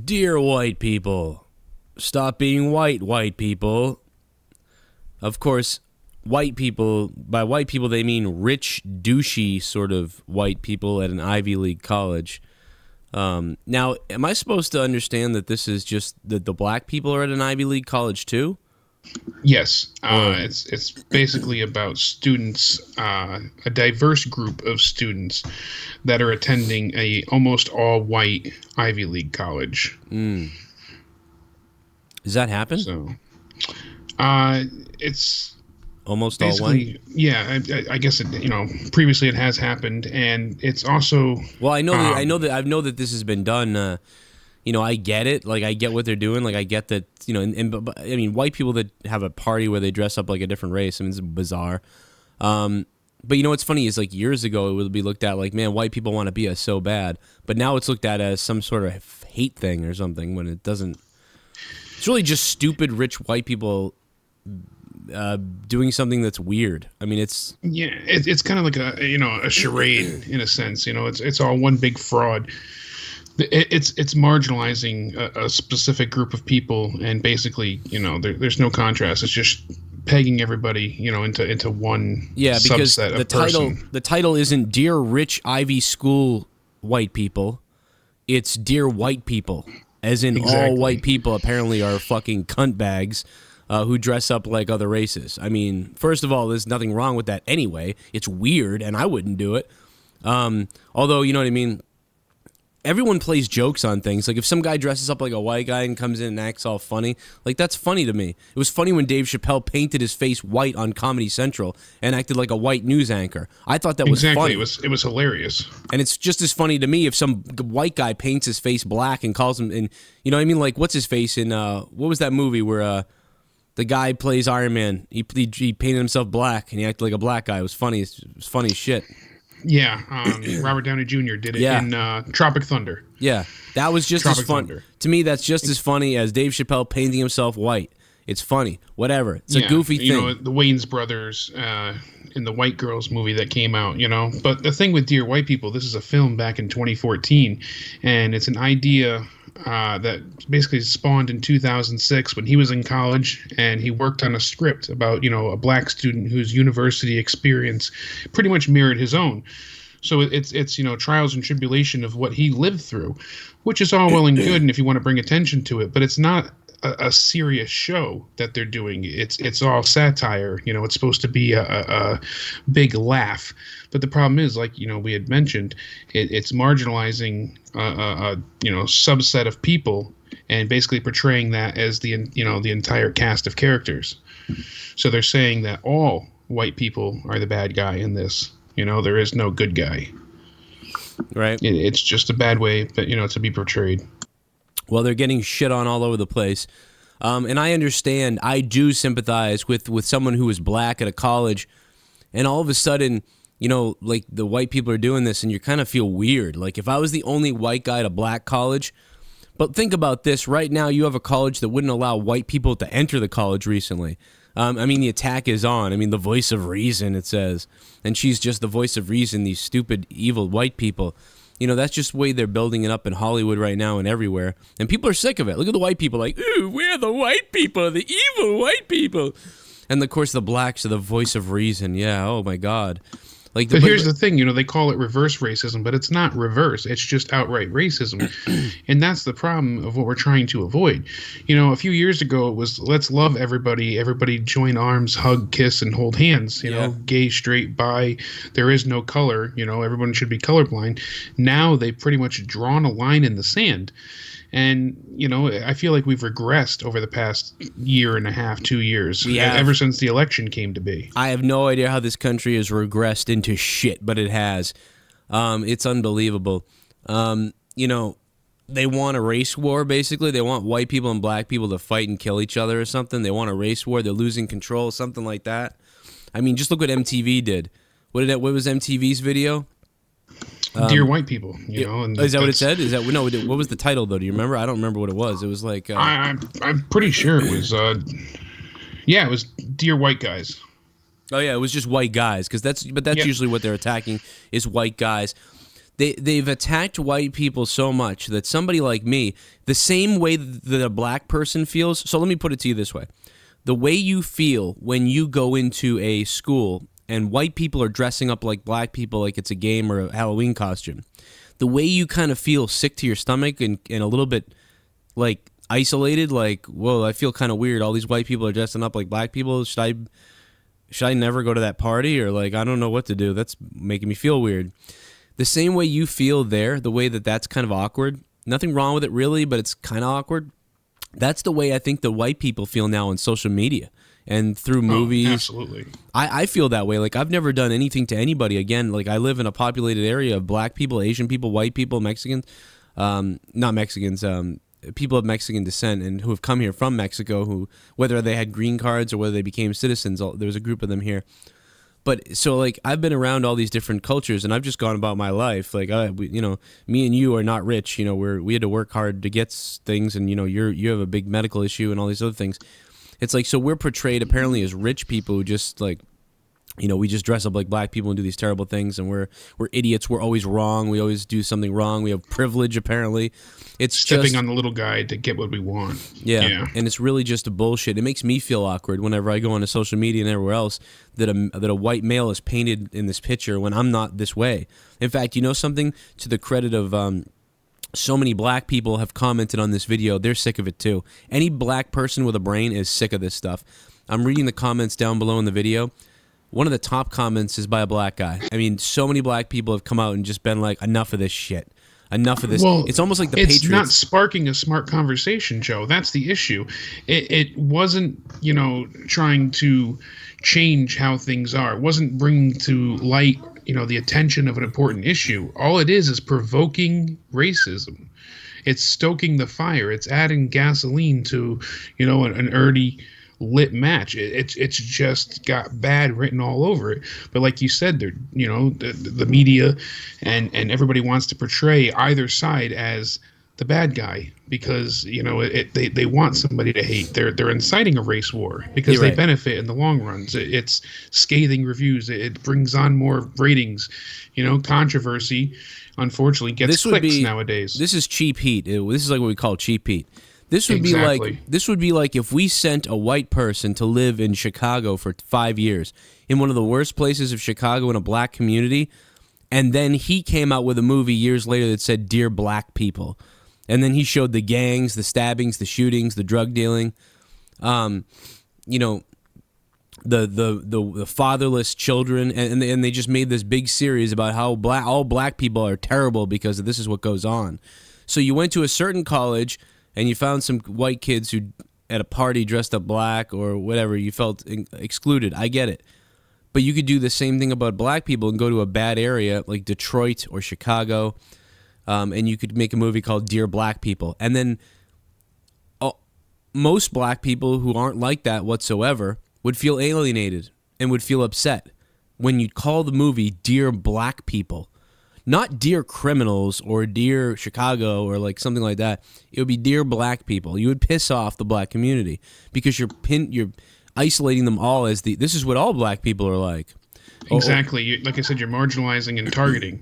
Dear white people, stop being white people. Of course, white people, by white people they mean rich, douchey sort of white people at an Ivy League college. Now, am I supposed to understand that this is just that the black people are at an Ivy League college too? Yes, it's basically about students, a diverse group of students that are attending a almost all white Ivy League college. Does that happen? So, it's Almost all basically white? yeah. I guess previously it has happened, and it's also Well, I know that this has been done. I get it. Like, I get what they're doing. Like, I get that. But, I mean, white people that have a party where they dress up like a different race. I mean, it's bizarre. But what's funny is, like, years ago it would be looked at like, man, white people want to be us so bad. But now it's looked at as some sort of hate thing or something when it doesn't. It's really just stupid rich white people doing something that's weird. I mean, it's kind of like a charade in a sense. It's all one big fraud. It's marginalizing a specific group of people, and basically, there's no contrast. It's just pegging everybody, into one because subset of person. The title isn't Dear Rich Ivy School White People. It's Dear White People, as in all white people apparently are fucking cunt bags who dress up like other races. I mean, first of all, there's nothing wrong with that anyway. It's weird, and I wouldn't do it. Although, you know what I mean? Everyone plays jokes on things. Like, if some guy dresses up like a white guy and comes in and acts all funny, like, that's funny to me. It was funny when Dave Chappelle painted his face white on Comedy Central and acted like a white news anchor. I thought that was funny. It was hilarious. And it's just as funny to me if some white guy paints his face black and calls him, and you know what I mean? Like, what's his face in, what was that movie where the guy plays Iron Man? He painted himself black and he acted like a black guy. It was funny. It was funny as shit. Yeah, Robert Downey Jr. did it in Tropic Thunder. Yeah, that was just as fun. To me, that's just as funny as Dave Chappelle painting himself white. It's funny. Whatever. It's a goofy thing. The Wayans brothers in the White Girls movie that came out, But the thing with Dear White People, this is a film back in 2014, and it's an idea that basically spawned in 2006 when he was in college, and he worked on a script about, a black student whose university experience pretty much mirrored his own. So it's trials and tribulation of what he lived through, which is all well and good, and if you want to bring attention to it, but it's not a serious show that they're doing. It's all satire. It's supposed to be a big laugh, but the problem is, like we had mentioned, it's marginalizing a subset of people and basically portraying that as the entire cast of characters. So they're saying that all white people are the bad guy in this. There is no good guy. Right. It's just a bad way, but to be portrayed. Well, they're getting shit on all over the place. And I understand. I do sympathize with someone who is black at a college, and all of a sudden, like, the white people are doing this, and you kind of feel weird. Like, if I was the only white guy at a black college, but think about this. Right now, you have a college that wouldn't allow white people to enter the college recently. I mean, the attack is on. I mean, the voice of reason, it says. And she's just the voice of reason, these stupid, evil white people. That's just the way they're building it up in Hollywood right now and everywhere. And people are sick of it. Look at the white people like, ooh, we're the white people, the evil white people. And, of course, the blacks are the voice of reason. Yeah, oh, my God. But here's the thing, they call it reverse racism, but it's not reverse. It's just outright racism. And that's the problem of what we're trying to avoid. A few years ago, it was let's love everybody. Everybody join arms, hug, kiss, and hold hands. Gay, straight, bi. There is no color. Everyone should be colorblind. Now they've pretty much drawn a line in the sand. And, I feel like we've regressed over the past year and a half, 2 years, ever since the election came to be. I have no idea how this country has regressed into shit, but it has. It's unbelievable. They want a race war, basically. They want white people and black people to fight and kill each other or something. They want a race war. They're losing control, something like that. I mean, just look what MTV did. What was MTV's video? Dear White People, And is that what it said? What was the title though? Do you remember? I don't remember what it was. It was like I'm pretty sure it was. It was Dear White Guys. Oh yeah, it was just white guys, because that's usually what they're attacking is white guys. they've attacked white people so much that somebody like me, the same way that a black person feels. So let me put it to you this way: the way you feel when you go into a school and white people are dressing up like black people, like it's a game or a Halloween costume, the way you kind of feel sick to your stomach and a little bit like isolated, like, whoa, I feel kind of weird. All these white people are dressing up like black people. Should I never go to that party? Or like, I don't know what to do. That's making me feel weird. The same way you feel there, the way that that's kind of awkward, nothing wrong with it really, but it's kind of awkward. That's the way I think the white people feel now on social media and through movies. Absolutely. I feel that way. Like, I've never done anything to anybody. Again, like, I live in a populated area of black people, Asian people, white people, Mexicans, not Mexicans, people of Mexican descent and who have come here from Mexico, who, whether they had green cards or whether they became citizens, there was a group of them here. But so, like, I've been around all these different cultures, and I've just gone about my life. Like, me and you are not rich. We had to work hard to get things, and you have a big medical issue and all these other things. It's like, so we're portrayed apparently as rich people who just like, we just dress up like black people and do these terrible things, and we're idiots. We're always wrong. We always do something wrong. We have privilege, apparently. It's stepping on the little guy to get what we want. Yeah, and it's really just a bullshit. It makes me feel awkward whenever I go onto social media and everywhere else that a white male is painted in this picture when I'm not this way. In fact, something, to the credit of so many black people have commented on this video. They're sick of it too. Any black person with a brain is sick of this stuff. I'm reading the comments down below in the video. One of the top comments is by a black guy. I mean, so many black people have come out and just been like, enough of this shit. Enough of this. Well, it's almost like the Patriots. Patriots. Not sparking a smart conversation, Joe. That's the issue. It wasn't, trying to change how things are. It wasn't bringing to light, the attention of an important issue. All it is provoking racism. It's stoking the fire. It's adding gasoline to, an already lit match. It's just got bad written all over it. But like you said, the media and everybody wants to portray either side as the bad guy because they want somebody to hate. They're inciting a race war because they benefit in the long runs. It's scathing reviews. It brings on more ratings. Controversy unfortunately gets clicks nowadays. This is cheap heat. This is like what we call cheap heat. This would be like if we sent a white person to live in Chicago for 5 years, in one of the worst places of Chicago in a black community, and then he came out with a movie years later that said "Dear Black People," and then he showed the gangs, the stabbings, the shootings, the drug dealing, the fatherless children, and they just made this big series about how all black people are terrible because this is what goes on. So you went to a certain college and you found some white kids who, at a party, dressed up black or whatever, you felt excluded. I get it. But you could do the same thing about black people and go to a bad area like Detroit or Chicago, and you could make a movie called Dear Black People. And then most black people who aren't like that whatsoever would feel alienated and would feel upset when you call the movie Dear Black People. Not Dear Criminals or Dear Chicago or like something like that. It would be Dear Black People. You would piss off the black community because you're isolating them all as this is what all black people are like. Exactly. Like I said, you're marginalizing and targeting.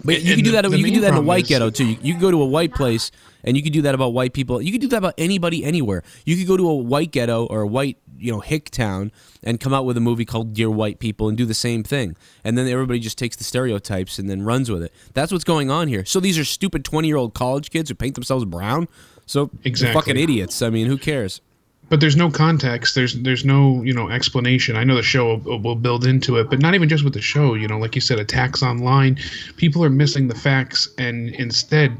But you can do that. You can do that in a white ghetto too. You can go to a white place and you can do that about white people. You can do that about anybody anywhere. You could go to a white ghetto or a white hick town and come out with a movie called Dear White People and do the same thing. And then everybody just takes the stereotypes and then runs with it. That's what's going on here. So these are stupid 20-year-old college kids who paint themselves brown. So they're fucking idiots. I mean, who cares? But there's no context. There's no explanation. I know the show will build into it, but not even just with the show. Like you said, attacks online. People are missing the facts, and instead,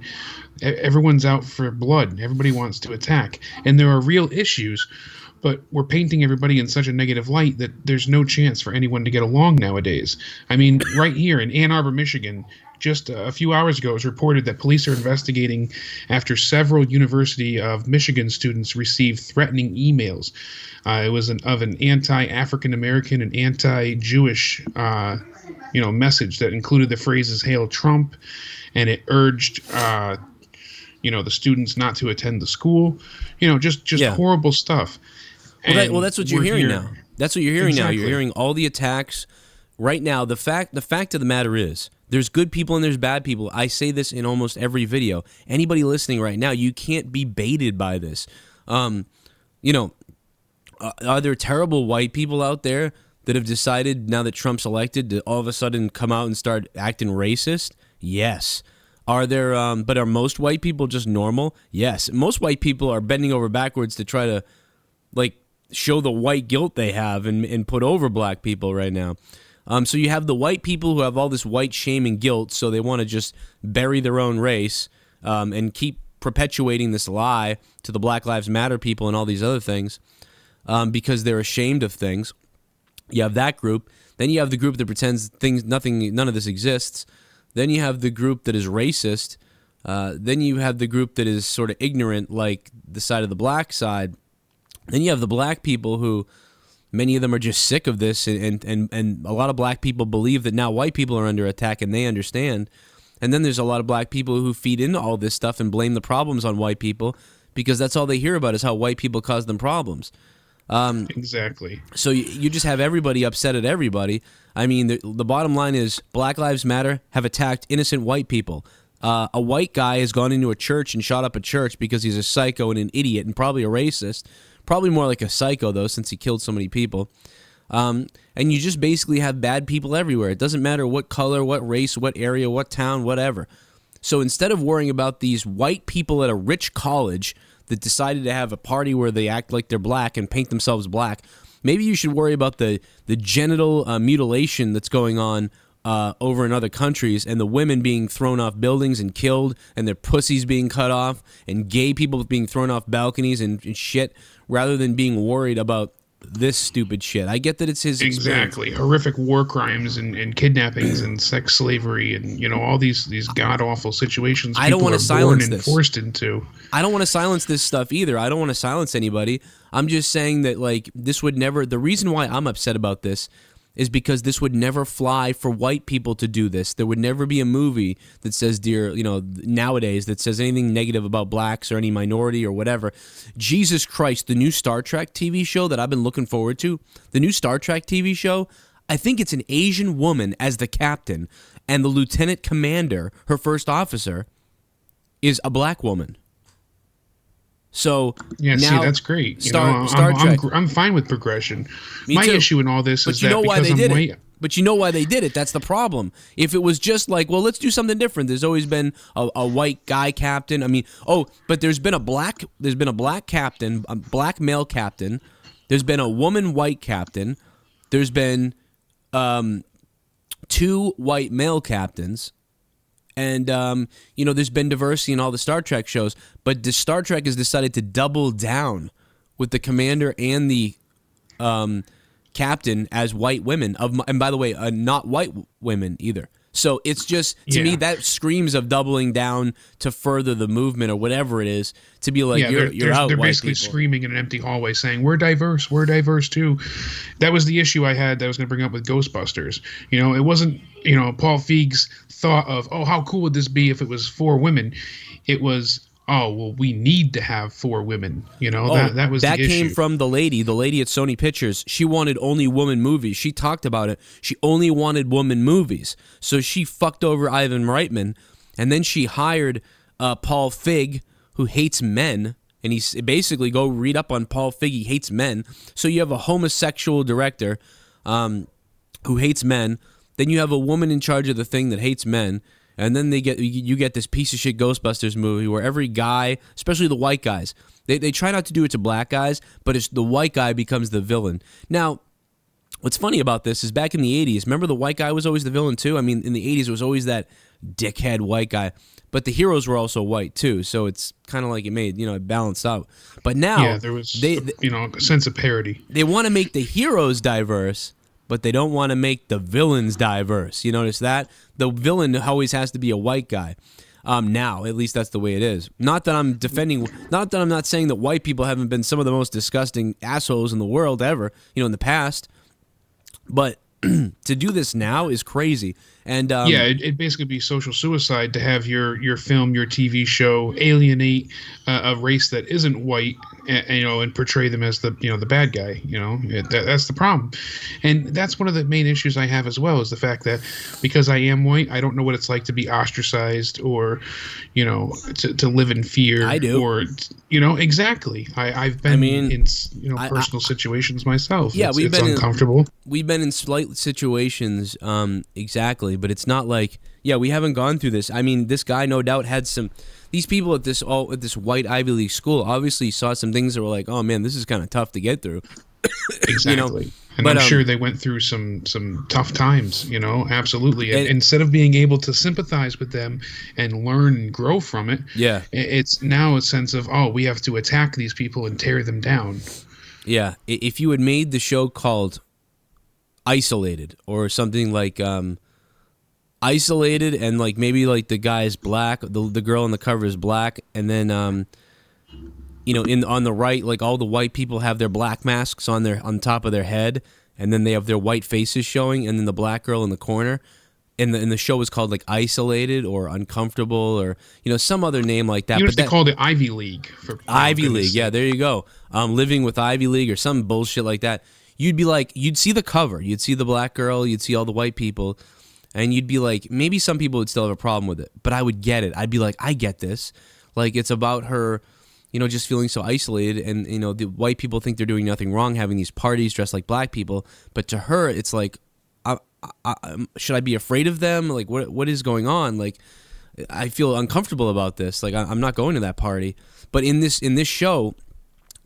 everyone's out for blood. Everybody wants to attack, and there are real issues. But we're painting everybody in such a negative light that there's no chance for anyone to get along nowadays. I mean, right here in Ann Arbor, Michigan, just a few hours ago, it was reported that police are investigating after several University of Michigan students received threatening emails. It was of an anti-African American and anti-Jewish, message that included the phrases "Hail Trump," and it urged, the students not to attend the school. Just horrible stuff. Well, that's what you're hearing now. That's what you're hearing now. Exactly. You're hearing all the attacks right now. The fact of the matter is There's good people and there's bad people. I say this in almost every video. Anybody listening right now, you can't be baited by this. You know, are there terrible white people out there that have decided now that Trump's elected to all of a sudden come out and start acting racist? Yes. Are there, but are most white people just normal? Yes. Most white people are bending over backwards to try to, like, show the white guilt they have and put over black people right now. So you have the white people who have all this white shame and guilt, so they want to just bury their own race and keep perpetuating this lie to the Black Lives Matter people and all these other things because they're ashamed of things. You have that group. Then you have the group that pretends none of this exists. Then you have the group that is racist. Then you have the group that is sort of ignorant, like the side of the black side. Then you have the black people who, many of them are just sick of this, and a lot of black people believe that now white people are under attack and they understand. And then there's a lot of black people who feed into all this stuff and blame the problems on white people because that's all they hear about is how white people cause them problems. Exactly. So you just have everybody upset at everybody. I mean, the bottom line is Black Lives Matter have attacked innocent white people. A white guy has gone into a church and shot up a church because he's a psycho and an idiot and probably a racist. Probably more like a psycho, though, since he killed so many people. And you just basically have bad people everywhere. It doesn't matter what color, what race, what area, what town, whatever. So instead of worrying about these white people at a rich college that decided to have a party where they act like they're black and paint themselves black, maybe you should worry about the genital mutilation that's going on over in other countries, and the women being thrown off buildings and killed, and their pussies being cut off, and gay people being thrown off balconies and shit, rather than being worried about this stupid shit. I get that it's his experience. Exactly. Horrific war crimes and kidnappings and sex slavery and, you know, all these god-awful situations I don't want to silence this. Forced into. I don't want to silence this stuff either. I don't want to silence anybody. I'm just saying that, like, this would never... The reason why I'm upset about this is because this would never fly for white people to do this. There would never be a movie that says, nowadays, that says anything negative about blacks or any minority or whatever. Jesus Christ, the new Star Trek TV show that I've been looking forward to, the new Star Trek TV show, I think it's an Asian woman as the captain, and the lieutenant commander, her first officer, is a black woman. So yeah, now, see, that's great. Star I'm, Trek. I'm fine with progression. Me My too. issue in all this But is you that know why because they I'm did white. it. But you know why they did it. That's the problem. If it was just like, well, let's do something different. There's always been a white guy captain. I mean, but there's been a black captain, a black male captain. There's been a woman white captain. There's been 2 white male captains. And, there's been diversity in all the Star Trek shows, but Star Trek has decided to double down with the commander and the captain as white women. And by the way, not white women either. So it's just, to me, that screams of doubling down to further the movement or whatever it is, to be like, you're out, they're white basically people. screaming in an empty hallway saying, we're diverse too. That was the issue I had that I was going to bring up with Ghostbusters. You know, it wasn't, Paul Feig's thought of, how cool would this be if it was 4 women? It was, we need to have 4 women. That was the issue. That came from the lady at Sony Pictures. She wanted only woman movies. She talked about it. She only wanted woman movies. So she fucked over Ivan Reitman, and then she hired Paul Feig, who hates men. And he's basically, go read up on Paul Feig. He hates men. So you have a homosexual director who hates men. Then you have a woman in charge of the thing that hates men. And then you get this piece of shit Ghostbusters movie where every guy, especially the white guys, they try not to do it to black guys, but it's the white guy becomes the villain. Now, what's funny about this is back in the 80s, remember the white guy was always the villain too? I mean, in the 80s, it was always that dickhead white guy. But the heroes were also white too, so it's kind of like it balanced out. But now, there was a sense of parity. They want to make the heroes diverse, but they don't want to make the villains diverse. You notice that? The villain always has to be a white guy. Now, at least that's the way it is. Not that I'm not saying that white people haven't been some of the most disgusting assholes in the world ever, in the past. But to do this now is crazy. And yeah, it'd basically be social suicide to have your film, your TV show alienate a race that isn't white, and portray them as the bad guy. That's the problem, and that's one of the main issues I have as well, is the fact that because I am white, I don't know what it's like to be ostracized, or to live in fear. I do. Or exactly. I've been in personal situations myself. Yeah, it's uncomfortable. We've been in slight situations, exactly, but it's not like, we haven't gone through this. I mean, this guy no doubt had these people at this white Ivy League school obviously saw some things that were like, oh man, this is kind of tough to get through. Exactly. And I'm sure they went through some tough times, absolutely. And instead of being able to sympathize with them and learn and grow from it, it's now a sense of, we have to attack these people and tear them down. Yeah. If you had made the show called Isolated, or something like Isolated, and like maybe like the guy is black, the girl on the cover is black, and then on the right, like all the white people have their black masks on top of their head, and then they have their white faces showing, and then the black girl in the corner, and the show is called like Isolated or Uncomfortable, or some other name like that. They call it Ivy League. Ivy League, yeah, there you go. Living with Ivy League or some bullshit like that. You'd see the cover, you'd see the black girl, you'd see all the white people, and you'd be like, maybe some people would still have a problem with it, but I would get it. I'd be like, I get this. Like, it's about her, just feeling so isolated, and, the white people think they're doing nothing wrong having these parties dressed like black people, but to her, it's like, should I be afraid of them? Like, what is going on? Like, I feel uncomfortable about this. Like, I'm not going to that party. But in this show,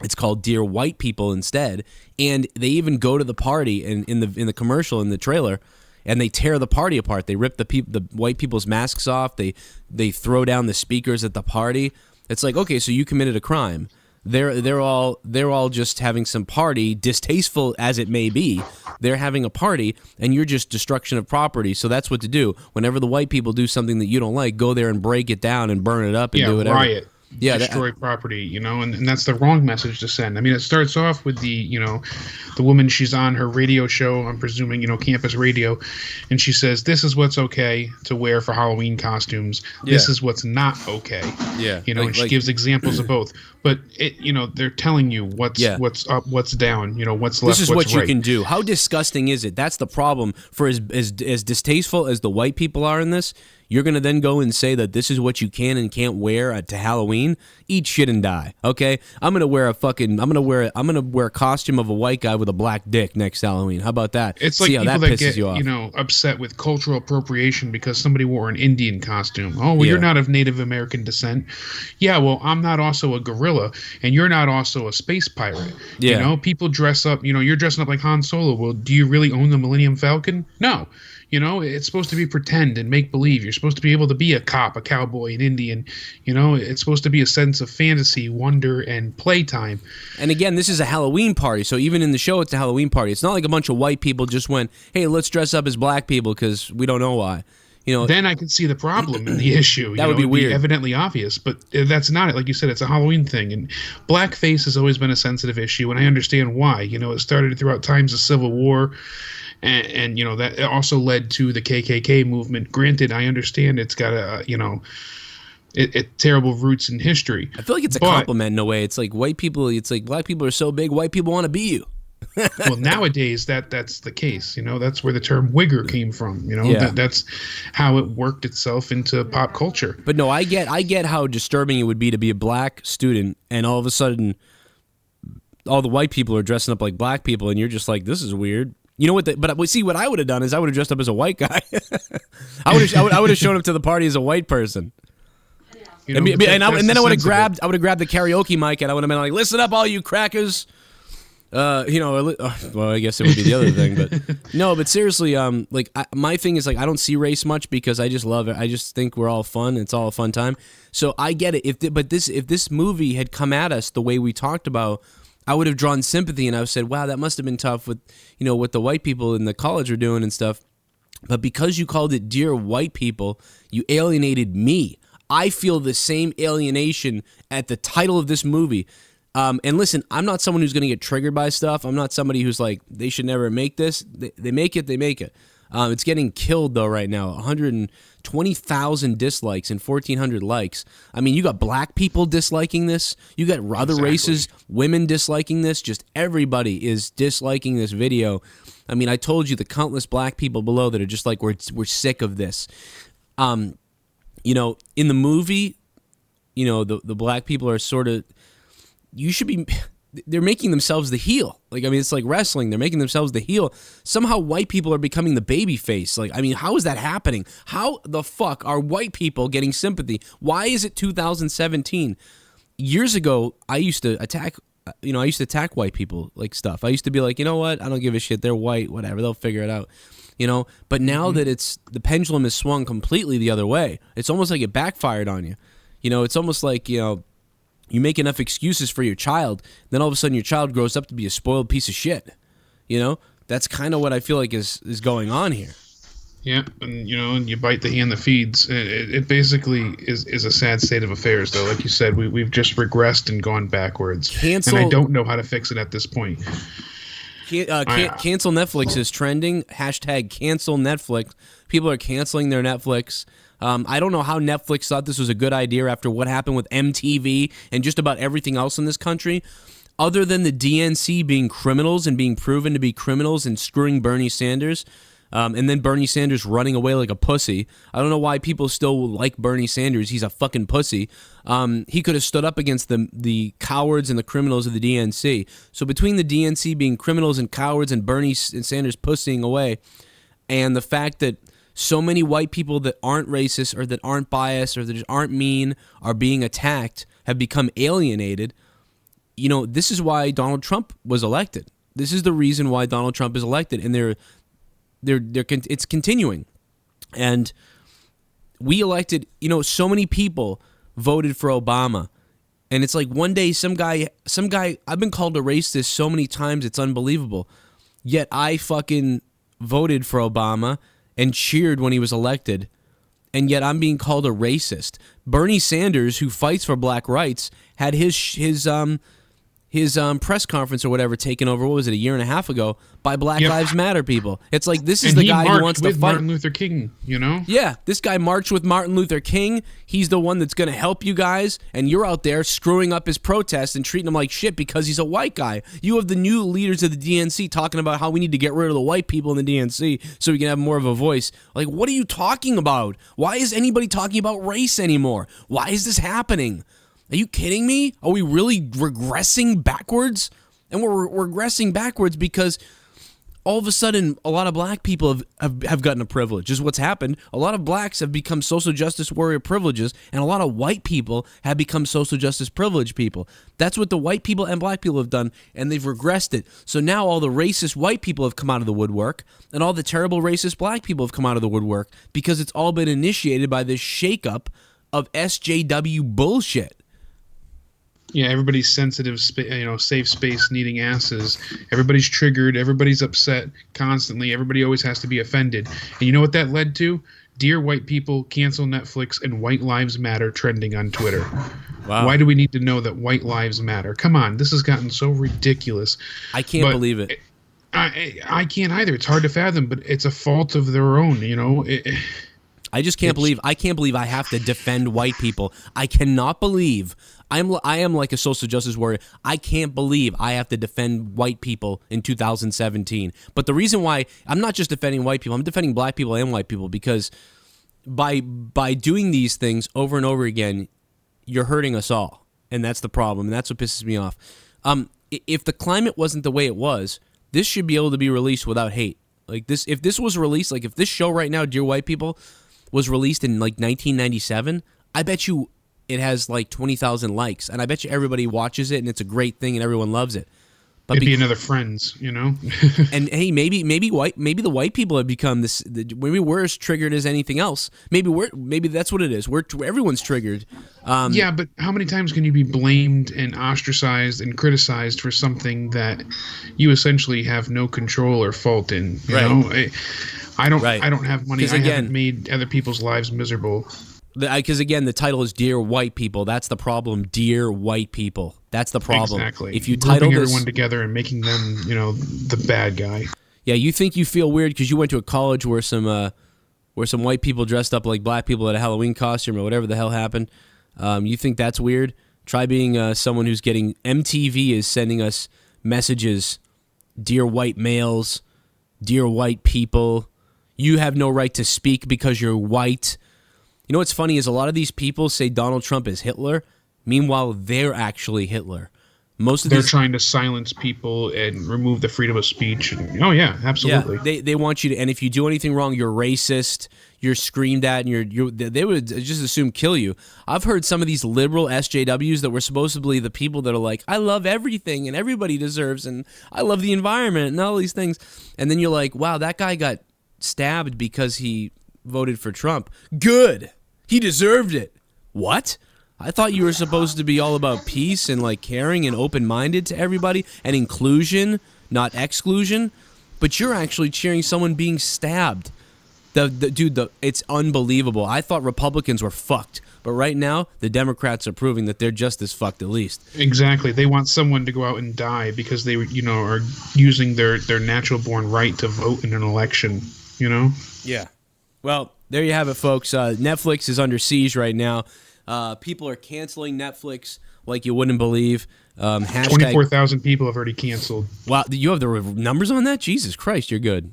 it's called Dear White People instead, and they even go to the party in the commercial, in the trailer, and they tear the party apart. They rip the white people's masks off. They throw down the speakers at the party. It's like, okay, so you committed a crime. They're all just having some party, distasteful as it may be. They're having a party, and you're just destruction of property. So that's what to do. Whenever the white people do something that you don't like, go there and break it down and burn it up and do whatever. Riot. Destroy property, and that's the wrong message to send. I mean, it starts off with the woman, she's on her radio show, I'm presuming, campus radio, and she says, this is what's okay to wear for Halloween costumes. This is what's not okay. Yeah. And she gives examples of both. But they're telling you what's up, what's down, what's left, this is what's what you right. can do. How disgusting is it? That's the problem. For as distasteful as the white people are in this, you're going to then go and say that this is what you can and can't wear to Halloween? Eat shit and die, okay? I'm going to wear a costume of a white guy with a black dick next Halloween. How about that? It's like people that get, upset with cultural appropriation because somebody wore an Indian costume. Oh, well, you're not of Native American descent. Yeah, well, I'm not also a gorilla, and you're not also a space pirate. Yeah. People dress up, you're dressing up like Han Solo. Well, do you really own the Millennium Falcon? No. It's supposed to be pretend and make believe. You're supposed to be able to be a cop, a cowboy, an Indian. It's supposed to be a sense of fantasy, wonder, and playtime. And again, this is a Halloween party, so even in the show, it's a Halloween party. It's not like a bunch of white people just went, hey, let's dress up as black people because we don't know why. Then I could see the problem and the issue. That would be weird. Evidently obvious, but that's not it. Like you said, it's a Halloween thing, and blackface has always been a sensitive issue, and I understand why. It started throughout times of Civil War. And that also led to the KKK movement. Granted, I understand it's got terrible roots in history. I feel like it's a compliment in a way. It's like white people. It's like black people are so big, white people want to be you. Well, nowadays that's the case. That's where the term wigger came from. That's how it worked itself into pop culture. But no, I get how disturbing it would be to be a black student and all of a sudden all the white people are dressing up like black people, and you're just like, this is weird. You know what? But see, what I would have done is I would have dressed up as a white guy. I would have shown up to the party as a white person. And then I would have grabbed the karaoke mic, and I would have been like, "Listen up, all you crackers." Well, I guess it would be the other thing, but no. But seriously, my thing is, like, I don't see race much because I just love it. I just think we're all fun. It's all a fun time. So I get it. If this movie had come at us the way we talked about, I would have drawn sympathy, and I would have said, wow, that must have been tough with, what the white people in the college were doing and stuff. But because you called it Dear White People, you alienated me. I feel the same alienation at the title of this movie. And listen, I'm not someone who's going to get triggered by stuff. I'm not somebody who's like, they should never make this. They make it, they make it. It's getting killed, though, right now. 120,000 dislikes and 1,400 likes. I mean, you got black people disliking this. You got other races, women disliking this. Just everybody is disliking this video. I mean, I told you the countless black people below that are just like, we're sick of this. You know, in the movie, you know, the black people are sort of, they're making themselves the heel. Like, I mean, it's like wrestling. They're making themselves the heel. Somehow white people are becoming the baby face. Like, I mean, how is that happening? How the fuck are white people getting sympathy? Why is it 2017? Years ago, I used to attack white people, like stuff. I used to be like, you know what? I don't give a shit. They're white, whatever. They'll figure it out. You know, but now that the pendulum has swung completely the other way, it's almost like it backfired on you. You know, it's almost like, you know, you make enough excuses for your child, then all of a sudden your child grows up to be a spoiled piece of shit. You know, that's kind of what I feel like is going on here. Yeah, and you know, and you bite the hand that feeds. It basically is a sad state of affairs, though. Like you said, we've just regressed and gone backwards. And I don't know how to fix it at this point. Cancel Netflix is trending. Hashtag cancel Netflix. People are canceling their Netflix. I don't know how Netflix thought this was a good idea after what happened with MTV and just about everything else in this country. Other than the DNC being criminals and being proven to be criminals and screwing Bernie Sanders, and then Bernie Sanders running away like a pussy. I don't know why people still like Bernie Sanders. He's a fucking pussy. He could have stood up against the cowards and the criminals of the DNC. So between the DNC being criminals and cowards and Bernie and Sanders pussying away, and the fact that so many white people that aren't racist or that aren't biased or that just aren't mean are being attacked, have become alienated. You know, this is why Donald Trump was elected. This is the reason why Donald Trump is elected, and it's continuing. And we elected, you know, so many people voted for Obama, and it's like one day some guy. I've been called a racist so many times, it's unbelievable. Yet I fucking voted for Obama and cheered when he was elected, and yet I'm being called a racist. Bernie Sanders, who fights for black rights, had his press conference or whatever taken over, what was it, a year and a half ago, by Black Lives Matter people. It's like, this is the guy who wants to fight. Martin Luther King, you know? Yeah, this guy marched with Martin Luther King. He's the one that's going to help you guys, and you're out there screwing up his protest and treating him like shit because he's a white guy. You have the new leaders of the DNC talking about how we need to get rid of the white people in the DNC so we can have more of a voice. Like, what are you talking about? Why is anybody talking about race anymore? Why is this happening? Are you kidding me? Are we really regressing backwards? And we're regressing backwards because all of a sudden a lot of black people have gotten a privilege, is what's happened. A lot of blacks have become social justice warrior privileges, and a lot of white people have become social justice privileged people. That's what the white people and black people have done, and they've regressed it. So now all the racist white people have come out of the woodwork, and all the terrible racist black people have come out of the woodwork because it's all been initiated by this shakeup of SJW bullshit. Yeah, everybody's sensitive, safe space needing asses. Everybody's triggered. Everybody's upset constantly. Everybody always has to be offended. And you know what that led to? Dear white people, cancel Netflix, and White Lives Matter trending on Twitter. Wow. Why do we need to know that white lives matter? Come on, this has gotten so ridiculous. I can't believe it. I can't either. It's hard to fathom, but it's a fault of their own, you know. I just can't believe I have to defend white people. I cannot believe I am like a social justice warrior. I can't believe I have to defend white people in 2017. But the reason why I'm not just defending white people, I'm defending black people and white people, because by doing these things over and over again, you're hurting us all. And that's the problem. And that's what pisses me off. If the climate wasn't the way it was, this should be able to be released without hate. Like this, if this was released, like if this show right now, Dear White People, was released in like 1997, I bet you it has like 20,000 likes, and I bet you everybody watches it, and it's a great thing, and everyone loves it. But it'd be another Friends, you know. And hey, maybe the white people have become this. Maybe we're as triggered as anything else. Maybe that's what it is. Everyone's triggered. Yeah, but how many times can you be blamed and ostracized and criticized for something that you essentially have no control or fault in? You know, I don't have money. I haven't made other people's lives miserable. Because again, the title is "Dear White People." That's the problem. Dear white people. That's the problem. Exactly. If you title this, everyone together and making them, the bad guy. yeah, you think you feel weird because you went to a college where some white people dressed up like black people at a Halloween costume or whatever the hell happened. You think that's weird? Try being someone who's getting MTV is sending us messages, dear white males, dear white people. You have no right to speak because you're white. You know what's funny is a lot of these people say Donald Trump is Hitler. Meanwhile, they're actually Hitler. They're trying to silence people and remove the freedom of speech. Oh yeah, absolutely. Yeah, they want you to, and if you do anything wrong, you're racist. You're screamed at, and they would just assume kill you. I've heard some of these liberal SJWs that were supposedly the people that are like, I love everything and everybody deserves, and I love the environment and all these things. And then you're like, wow, that guy got stabbed because he voted for Trump. Good. He deserved it. What? I thought you were supposed to be all about peace and like caring and open-minded to everybody and inclusion, not exclusion. But you're actually cheering someone being stabbed. It's unbelievable. I thought Republicans were fucked, but right now the Democrats are proving that they're just as fucked, at least. Exactly. They want someone to go out and die because they, are using their natural-born right to vote in an election. Yeah. Well, there you have it, folks. Netflix is under siege right now. People are canceling Netflix like you wouldn't believe. 24,000 people have already canceled. Wow, you have the numbers on that? Jesus Christ, you're good.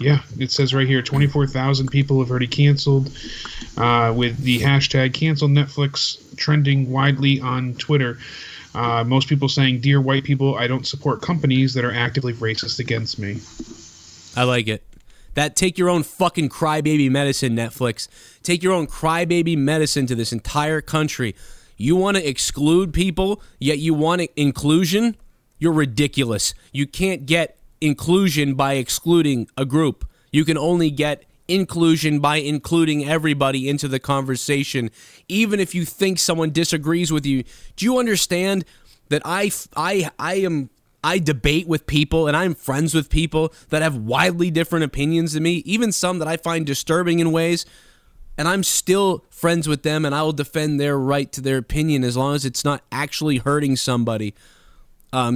Yeah, it says right here, 24,000 people have already canceled, with the hashtag cancel Netflix trending widely on Twitter. Most people saying, dear white people, I don't support companies that are actively racist against me. I like it. That take your own fucking crybaby medicine, Netflix. Take your own crybaby medicine to this entire country. You want to exclude people, yet you want inclusion? You're ridiculous. You can't get inclusion by excluding a group. You can only get inclusion by including everybody into the conversation, even if you think someone disagrees with you. Do you understand that I debate with people and I'm friends with people that have widely different opinions than me, even some that I find disturbing in ways, and I'm still friends with them and I will defend their right to their opinion as long as it's not actually hurting somebody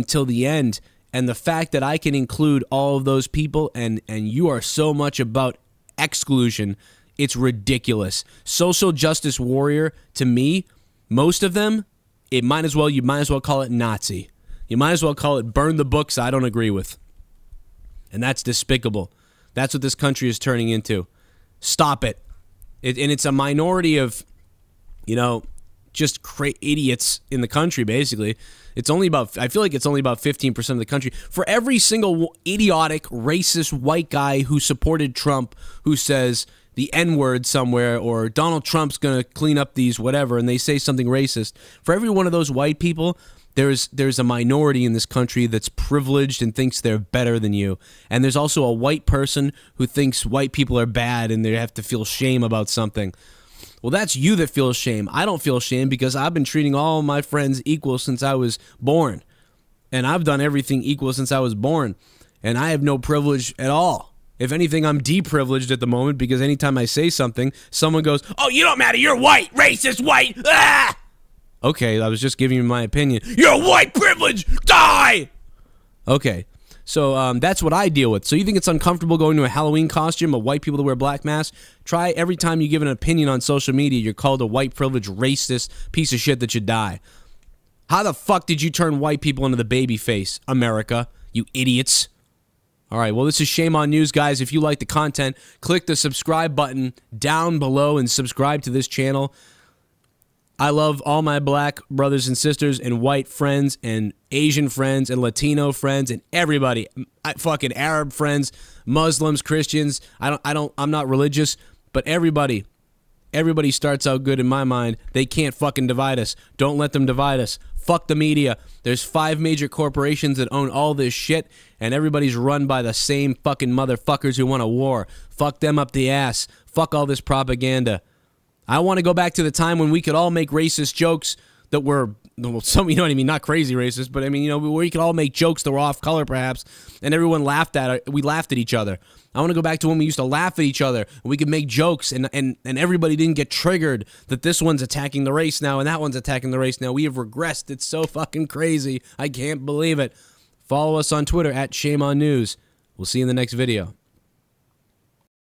till the end. And the fact that I can include all of those people and you are so much about exclusion, it's ridiculous. Social justice warrior, to me, most of them, you might as well call it Nazi. You might as well call it burn the books I don't agree with. And that's despicable. That's what this country is turning into. Stop it. And it's a minority of, just idiots in the country, basically. I feel like it's only about 15% of the country. For every single idiotic, racist white guy who supported Trump, who says the N-word somewhere, or Donald Trump's going to clean up these whatever, and they say something racist, for every one of those white people, there's a minority in this country that's privileged and thinks they're better than you. And there's also a white person who thinks white people are bad and they have to feel shame about something. Well, that's you that feels shame. I don't feel shame because I've been treating all my friends equal since I was born. And I've done everything equal since I was born. And I have no privilege at all. If anything, I'm deprivileged at the moment because anytime I say something, someone goes, oh, you don't matter, you're white, racist white, ah! Okay, I was just giving you my opinion. You're white privilege! Die! Okay, so that's what I deal with. So you think it's uncomfortable going to a Halloween costume of white people that wear black masks? Try every time you give an opinion on social media, you're called a white privilege racist piece of shit that should die. How the fuck did you turn white people into the baby face, America? You idiots. All right, well, this is Shame on News, guys. If you like the content, click the subscribe button down below and subscribe to this channel. I love all my black brothers and sisters and white friends and Asian friends and Latino friends and everybody. Fucking Arab friends, Muslims, Christians. I'm not religious, but everybody starts out good in my mind. They can't fucking divide us. Don't let them divide us. Fuck the media. There's 5 major corporations that own all this shit, and everybody's run by the same fucking motherfuckers who want a war. Fuck them up the ass. Fuck all this propaganda. I want to go back to the time when we could all make racist jokes that were some, you know what I mean, not crazy racist, but I mean, you know, where you could all make jokes that were off color perhaps, and everyone we laughed at each other. I want to go back to when we used to laugh at each other, and we could make jokes, and everybody didn't get triggered that this one's attacking the race now and that one's attacking the race now. We have regressed. It's so fucking crazy. I can't believe it. Follow us on Twitter at Shame On News. We'll see you in the next video.